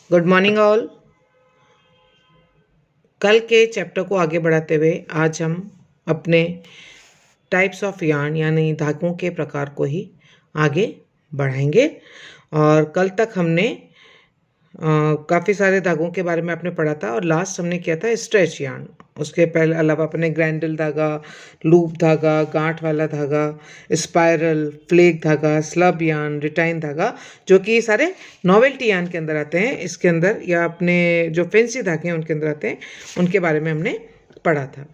Good morning all. कल के chapter को आगे बढ़ाते हुए आज हम अपने टाइप्स ऑफ यार्न यानी धागों के प्रकार को ही आगे बढ़ाएंगे। और कल तक हमने काफ़ी सारे धागों के बारे में आपने पढ़ा था और लास्ट हमने किया था स्ट्रेच यार्न। उसके पहले अलावा अपने ग्रैंडल धागा, लूप धागा, गांठ वाला धागा, स्पाइरल, फ्लेक धागा, स्लब यार्न, रिटाइन धागा, जो कि सारे नॉवेल्टी यार्न के अंदर आते हैं। इसके अंदर या अपने जो फैंसी धागे हैं उनके अंदर आते हैं, उनके बारे में हमने पढ़ा था।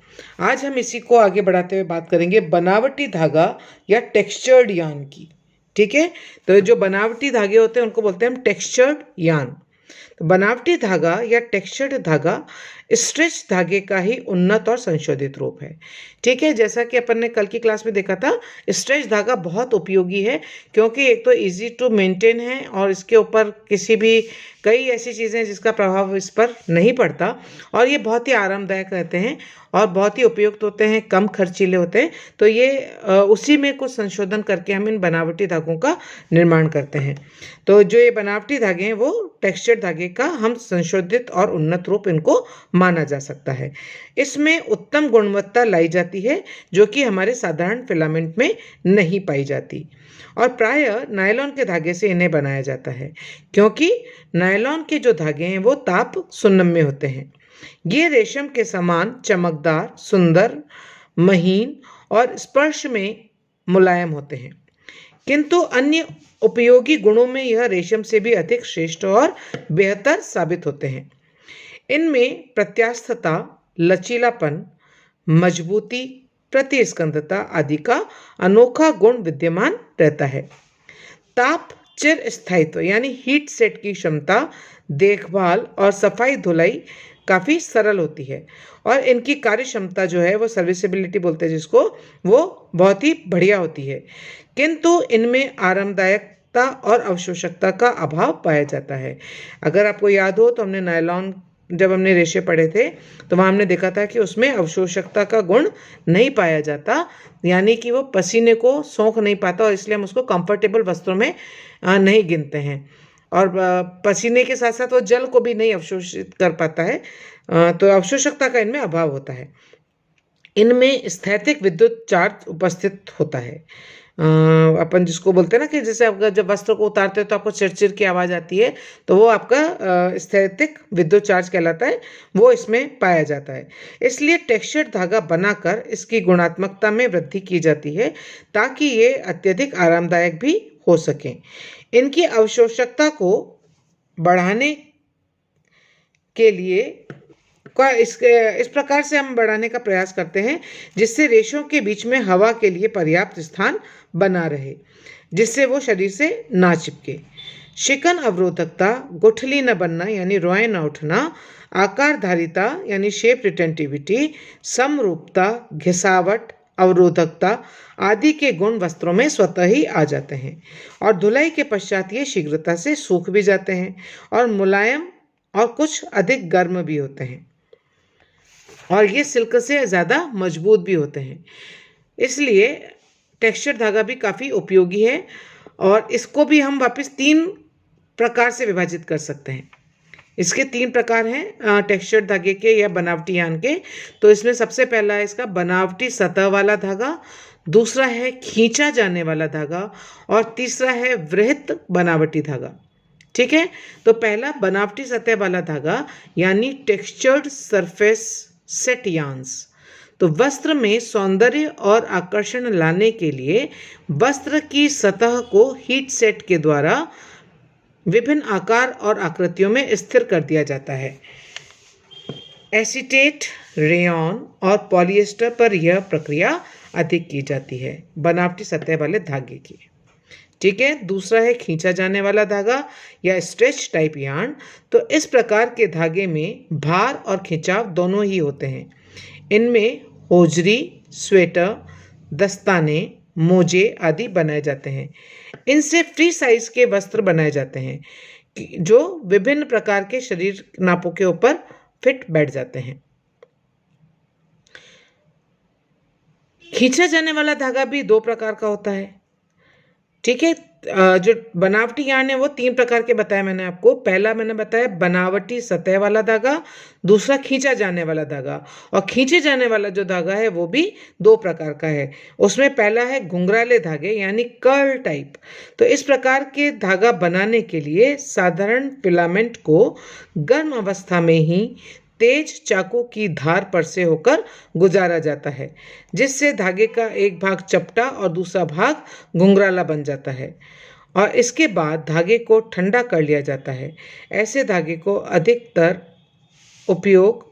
आज हम इसी को आगे बढ़ाते हुए बात करेंगे बनावटी धागा या टेक्सचर्ड यार्न की। ठीक है, तो जो बनावटी धागे होते हैं उनको बोलते हैं हम टेक्सचर्ड यार्न। तो बनावटी धागा या टेक्सचर्ड धागा स्ट्रेच धागे का ही उन्नत और संशोधित रूप है। ठीक है, जैसा कि अपन ने कल की क्लास में देखा था, स्ट्रेच धागा बहुत उपयोगी है क्योंकि एक तो इजी टू मेंटेन है और इसके ऊपर किसी भी कई ऐसी चीज़ें हैं जिसका प्रभाव इस पर नहीं पड़ता, और ये बहुत ही आरामदायक रहते हैं और बहुत ही उपयुक्त होते हैं, कम खर्चीले होते हैं। तो ये उसी में कुछ संशोधन करके हम इन बनावटी धागों का निर्माण करते हैं। तो जो ये बनावटी धागे हैं वो टेक्सचर धागे का हम संशोधित और उन्नत रूप इनको माना जा सकता है। इसमें उत्तम गुणवत्ता लाई जाती है जो कि हमारे साधारण फिलामेंट में नहीं पाई जाती, और प्रायः नायलॉन के धागे से इन्हें बनाया जाता है क्योंकि नायलॉन के जो धागे हैं वो ताप सुनम्य होते हैं। ये रेशम के समान चमकदार, सुंदर, महीन और स्पर्श में मुलायम होते हैं, किंतु अन्य उपयोगी गुणों में यह रेशम से भी अधिक श्रेष्ठ और बेहतर साबित होते हैं। इनमें प्रत्यास्थता, लचीलापन, मजबूती, प्रतिस्कंदता आदि का अनोखा गुण विद्यमान रहता है। ताप चिर स्थायित्व यानी हीट सेट की क्षमता, देखभाल और सफाई धुलाई काफ़ी सरल होती है, और इनकी कार्य क्षमता जो है वो सर्विसिबिलिटी बोलते हैं जिसको, वो बहुत ही बढ़िया होती है। किंतु इनमें आरामदायकता और अवशोषकता का अभाव पाया जाता है। अगर आपको याद हो तो हमने नायलॉन जब हमने रेशे पढ़े थे तो वहाँ हमने देखा था कि उसमें अवशोषकता का गुण नहीं पाया जाता, यानी कि वो पसीने को सोख नहीं पाता, और इसलिए हम उसको कंफर्टेबल वस्त्रों में नहीं गिनते हैं। और पसीने के साथ साथ वो जल को भी नहीं अवशोषित कर पाता है, तो अवशोषकता का इनमें अभाव होता है। इनमें स्थैतिक विद्युत चार्ज उपस्थित होता है। अपन जिसको बोलते हैं ना कि जैसे अगर जब वस्त्र को उतारते हो तो आपको चिरचिर की आवाज़ आती है, तो वो आपका स्थैतिक विद्युत चार्ज कहलाता है, वो इसमें पाया जाता है। इसलिए टेक्सचर्ड धागा बनाकर इसकी गुणात्मकता में वृद्धि की जाती है ताकि ये अत्यधिक आरामदायक भी हो सकें। इनकी अवशोषकता को बढ़ाने के लिए इस प्रकार से हम बढ़ाने का प्रयास करते हैं जिससे रेशों के बीच में हवा के लिए पर्याप्त स्थान बना रहे, जिससे वो शरीर से ना चिपके। शिकन अवरोधकता, गुठली न बनना यानी रोए न उठना, आकारधारिता यानी शेप रिटेंटिविटी, समरूपता, घिसावट, अवरोधकता आदि के गुण वस्त्रों में स्वतः ही आ जाते हैं, और धुलाई के पश्चात ये शीघ्रता से सूख भी जाते हैं और मुलायम और कुछ अधिक गर्म भी होते हैं, और ये सिल्क से ज़्यादा मजबूत भी होते हैं। इसलिए टेक्सचर धागा भी काफ़ी उपयोगी है, और इसको भी हम वापस 3 प्रकार से विभाजित कर सकते हैं। इसके 3 प्रकार हैं टेक्सचर धागे के या बनावटी यार्न के। तो इसमें सबसे पहला है इसका बनावटी सतह वाला धागा, दूसरा है खींचा जाने वाला धागा, और तीसरा है वृहत बनावटी धागा। ठीक है, तो पहला बनावटी सतह वाला धागा यानी टेक्सचर्ड सरफेस सेट यार्न्स। तो वस्त्र में सौंदर्य और आकर्षण लाने के लिए वस्त्र की सतह को हीट सेट के द्वारा विभिन्न आकार और आकृतियों में स्थिर कर दिया जाता है। एसीटेट, रेयॉन और पॉलिएस्टर पर यह प्रक्रिया अधिक की जाती है बनावटी सतह वाले धागे की। ठीक है, दूसरा है खींचा जाने वाला धागा या स्ट्रेच टाइप यार्न। तो इस प्रकार के धागे में भार और खिंचाव दोनों ही होते हैं। इनमें होजरी, स्वेटर, दस्ताने, मोजे आदि बनाए जाते हैं। इनसे फ्री साइज के वस्त्र बनाए जाते हैं जो विभिन्न प्रकार के शरीर नापों के ऊपर फिट बैठ जाते हैं। खींचा जाने वाला धागा भी 2 प्रकार का होता है। ठीक है। जो बनावटी यार्न है वो 3 प्रकार के बताए मैंने आपको। पहला मैंने बताया बनावटी सतह वाला धागा, दूसरा खींचा जाने वाला धागा, और खींचे जाने वाला जो धागा है वो भी 2 प्रकार का है। उसमें पहला है घुंघराले धागे यानी कर्ल टाइप। तो इस प्रकार के धागा बनाने के लिए साधारण फिलामेंट को गर्म अवस्था में ही तेज चाकू की धार पर से होकर गुजारा जाता है, जिससे धागे का एक भाग चपटा और दूसरा भाग घुंघराला बन जाता है, और इसके बाद धागे को ठंडा कर लिया जाता है। ऐसे धागे को अधिकतर उपयोग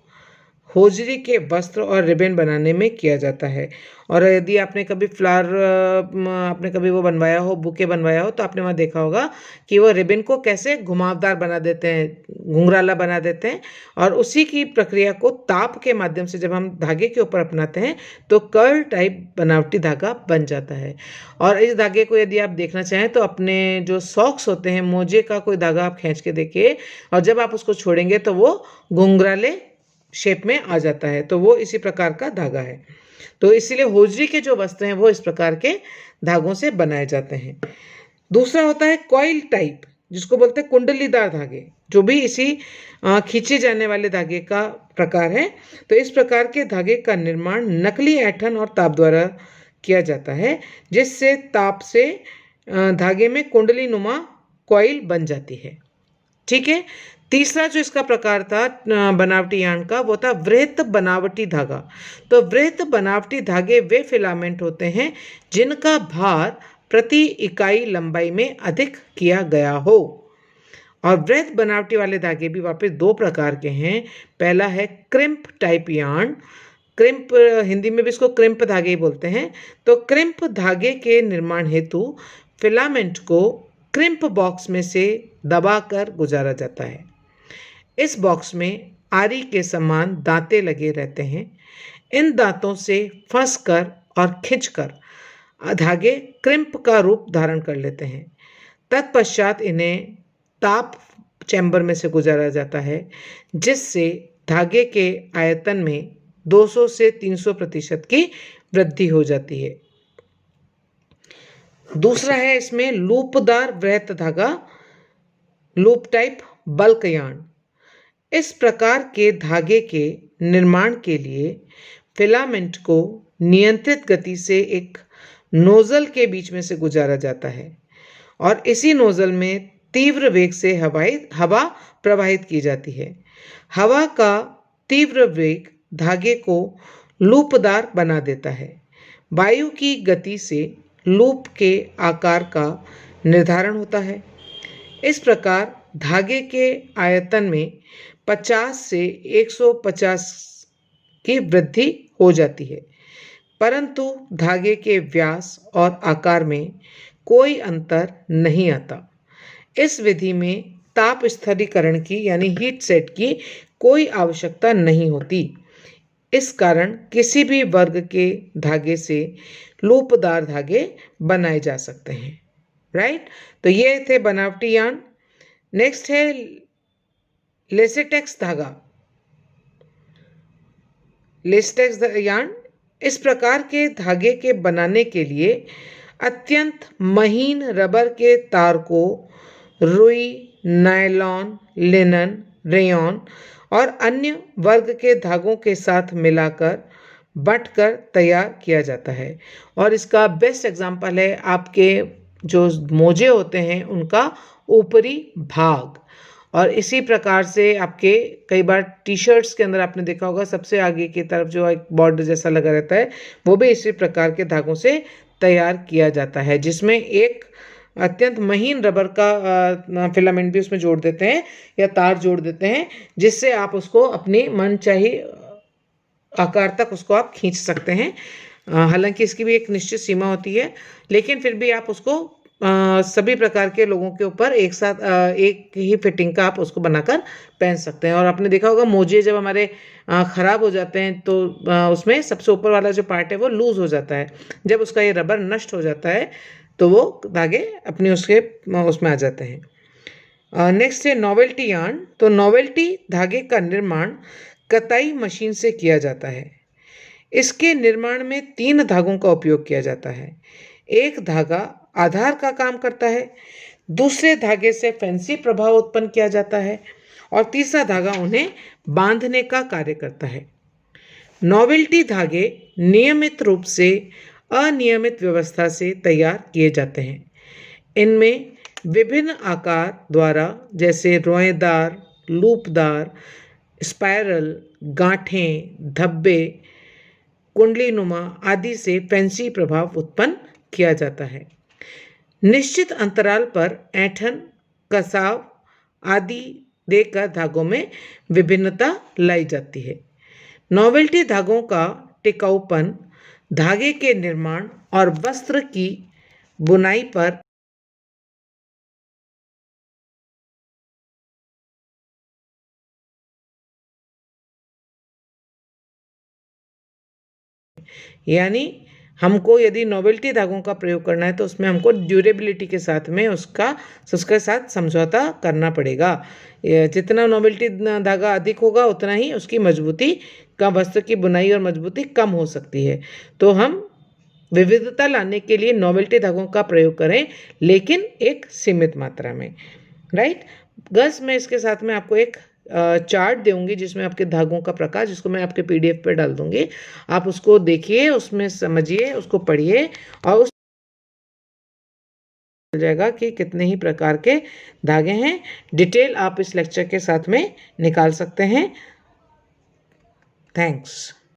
होजरी के वस्त्र और रिबन बनाने में किया जाता है। और यदि आपने कभी आपने कभी वो बनवाया हो, बुके बनवाया हो, तो आपने वहाँ देखा होगा कि वो रिबन को कैसे घुमावदार बना देते हैं, घुंघराला बना देते हैं, और उसी की प्रक्रिया को ताप के माध्यम से जब हम धागे के ऊपर अपनाते हैं तो कर्ल टाइप बनावटी धागा बन जाता है। और इस धागे को यदि आप देखना चाहें तो अपने जो सॉक्स होते हैं, मोजे का कोई धागा आप खींच के देखिए, और जब आप उसको छोड़ेंगे तो वो घुंघराले शेप में आ जाता है। तो वो इसी प्रकार का धागा है। तो इसीलिए होजरी के जो वस्त्र हैं वो इस प्रकार के धागों से बनाए जाते हैं। दूसरा होता है कॉइल टाइप, जिसको बोलते हैं कुंडलीदार धागे, जो भी इसी खींचे जाने वाले धागे का प्रकार है। तो इस प्रकार के धागे का निर्माण नकली ऐंठन और ताप द्वारा किया जाता है, जिससे ताप से धागे में कुंडली नुमा कॉइल बन जाती है। ठीक है। तीसरा जो इसका प्रकार था बनावटी यार्न का, वो था वृहत बनावटी धागा। तो वृहत बनावटी धागे वे फिलामेंट होते हैं जिनका भार प्रति इकाई लंबाई में अधिक किया गया हो। और वृहत बनावटी वाले धागे भी वापस 2 प्रकार के हैं। पहला है crimp type yarn. Crimp, Hindi में भी इसको क्रिम्प धागे ही बोलते हैं। तो क्रिम्प धागे के निर्माण हेतु फिलामेंट को क्रिम्प बॉक्स में से दबाकर गुजारा जाता है। इस बॉक्स में आरी के समान दांते लगे रहते हैं। इन दांतों से फंसकर और खींचकर धागे क्रिम्प का रूप धारण कर लेते हैं। तत्पश्चात इन्हें ताप चैम्बर में से गुजारा जाता है, जिससे धागे के आयतन में 200 से 300% की वृद्धि हो जाती है। दूसरा है इसमें लूपदार वृहत धागा, लूप टाइप बल्क यार्न। इस प्रकार के धागे के निर्माण के लिए फिलामेंट को नियंत्रित गति से एक नोजल के बीच में से गुजारा जाता है, और इसी नोजल में तीव्र वेग से हवा प्रवाहित की जाती है। हवा का तीव्र वेग धागे को लूपदार बना देता है। वायु की गति से लूप के आकार का निर्धारण होता है। इस प्रकार धागे के आयतन में 50 से 150 की वृद्धि हो जाती है, परंतु धागे के व्यास और आकार में कोई अंतर नहीं आता। इस विधि में ताप स्थिरीकरण की यानी हीट सेट की कोई आवश्यकता नहीं होती। इस कारण किसी भी वर्ग के धागे से लूपदार धागे बनाए जा सकते हैं। राइट। तो ये थे बनावटी यार्न। नेक्स्ट है लेसेटेक्स धागा, लेसेटेक्स यार्न। इस प्रकार के धागे के बनाने के लिए अत्यंत महीन रबर के तार को रुई, नायलॉन, लिनन, रेयॉन और अन्य वर्ग के धागों के साथ मिलाकर बंटकर तैयार किया जाता है। और इसका बेस्ट एग्जाम्पल है आपके जो मोजे होते हैं उनका ऊपरी भाग। और इसी प्रकार से आपके कई बार टी शर्ट्स के अंदर आपने देखा होगा सबसे आगे की तरफ जो एक बॉर्डर जैसा लगा रहता है, वो भी इसी प्रकार के धागों से तैयार किया जाता है, जिसमें एक अत्यंत महीन रबर का फिलामेंट भी उसमें जोड़ देते हैं या तार जोड़ देते हैं, जिससे आप उसको अपनी मनचाही आकार तक उसको आप खींच सकते हैं। हालांकि इसकी भी एक निश्चित सीमा होती है, लेकिन फिर भी आप उसको सभी प्रकार के लोगों के ऊपर एक साथ एक ही फिटिंग का आप उसको बनाकर पहन सकते हैं। और आपने देखा होगा मोजे जब हमारे ख़राब हो जाते हैं तो उसमें सबसे ऊपर वाला जो पार्ट है वो लूज़ हो जाता है। जब उसका ये रबर नष्ट हो जाता है तो वो धागे अपने उसमें आ जाते हैं। नेक्स्ट है नॉवेल्टी यार्न। तो नॉवेल्टी धागे का निर्माण कताई मशीन से किया जाता है। इसके निर्माण में 3 धागों का उपयोग किया जाता है। एक धागा आधार का काम करता है, दूसरे धागे से फैंसी प्रभाव उत्पन्न किया जाता है और तीसरा धागा उन्हें बांधने का कार्य करता है। नॉवेल्टी धागे नियमित रूप से अनियमित व्यवस्था से तैयार किए जाते हैं। इनमें विभिन्न आकार द्वारा जैसे रोएदार, लूपदार, स्पाइरल, गांठें, धब्बे, कुंडलीनुमा आदि से फैंसी प्रभाव उत्पन्न किया जाता है। निश्चित अंतराल पर ऐंठन, कसाव आदि देकर धागों में विभिन्नता लाई जाती है। नॉवेल्टी धागों का टिकाऊपन धागे के निर्माण और वस्त्र की बुनाई पर यानी हमको यदि नॉवेल्टी धागों का प्रयोग करना है तो उसमें हमको ड्यूरेबिलिटी के साथ में उसके साथ समझौता करना पड़ेगा। जितना नॉवेल्टी धागा अधिक होगा उतना ही उसकी मजबूती का वस्त्र की बुनाई और मजबूती कम हो सकती है। तो हम विविधता लाने के लिए नॉवेल्टी धागों का प्रयोग करें, लेकिन एक सीमित मात्रा में। राइट गर्ल्स, मैं इसके साथ में आपको एक चार्ट दूंगी जिसमें आपके धागों का प्रकार, जिसको मैं आपके PDF पे डाल दूंगी। आप उसको देखिए, उसमें समझिए, उसको पढ़िए और उस मिल जाएगा कि कितने ही प्रकार के धागे हैं। डिटेल आप इस लेक्चर के साथ में निकाल सकते हैं। थैंक्स।